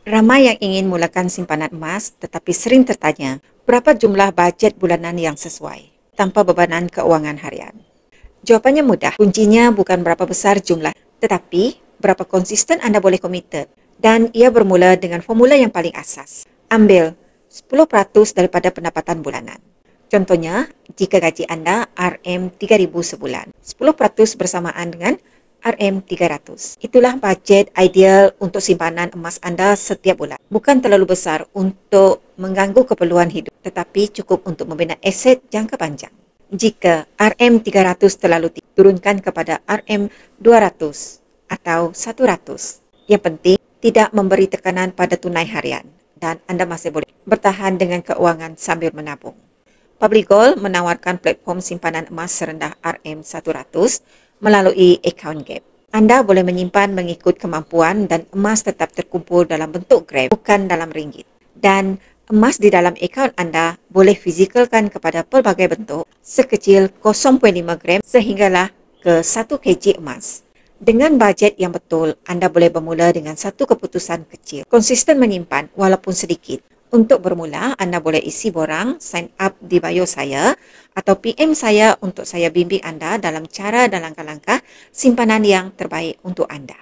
Ramai yang ingin mulakan simpanan emas tetapi sering tertanya, berapa jumlah bajet bulanan yang sesuai tanpa bebanan keuangan harian? Jawapannya mudah. Kuncinya bukan berapa besar jumlah, tetapi berapa konsisten anda boleh komited. Dan ia bermula dengan formula yang paling asas. Ambil 10% daripada pendapatan bulanan. Contohnya, jika gaji anda RM3,000 sebulan, 10% bersamaan dengan RM300. Itulah bajet ideal untuk simpanan emas anda setiap bulan. Bukan terlalu besar untuk mengganggu keperluan hidup, tetapi cukup untuk membina aset jangka panjang. Jika RM300 terlalu tinggi, turunkan kepada RM200 atau 100. Yang penting, tidak memberi tekanan pada tunai harian dan anda masih boleh bertahan dengan keuangan sambil menabung. Public Gold menawarkan platform simpanan emas serendah RM100 melalui account gap. Anda boleh menyimpan mengikut kemampuan dan emas tetap terkumpul dalam bentuk grab, bukan dalam ringgit. Dan emas di dalam akaun anda boleh fizikalkan kepada pelbagai bentuk sekecil 0.5 gram sehinggalah ke 1 kg emas. Dengan bajet yang betul, anda boleh bermula dengan satu keputusan kecil. Konsisten menyimpan walaupun sedikit. Untuk bermula, anda boleh isi borang, sign up di bio saya atau PM saya untuk saya bimbing anda dalam cara dan langkah-langkah simpanan yang terbaik untuk anda.